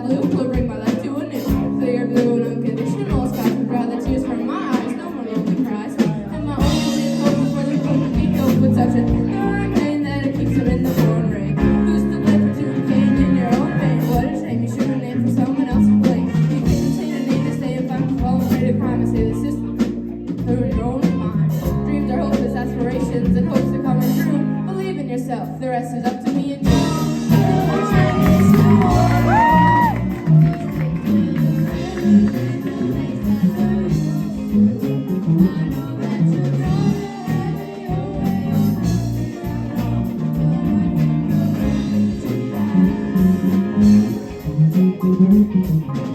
Blue will bring my life to a new clear blue and unconditional sky. Rather tears from my eyes, no more lonely cries. And my only hope for the broken be filled with such a hurricane that it keeps him in the pouring rain. Who's to blame for two pain in your own pain? What a shame, you should have named for someone else to blame. You can't change a name to stay if I'm falling afraid of crime. I say the system through your own mind. Dreams are hopeless aspirations and hopes are coming true. Believe in yourself, the rest is up to me and you. Thank you.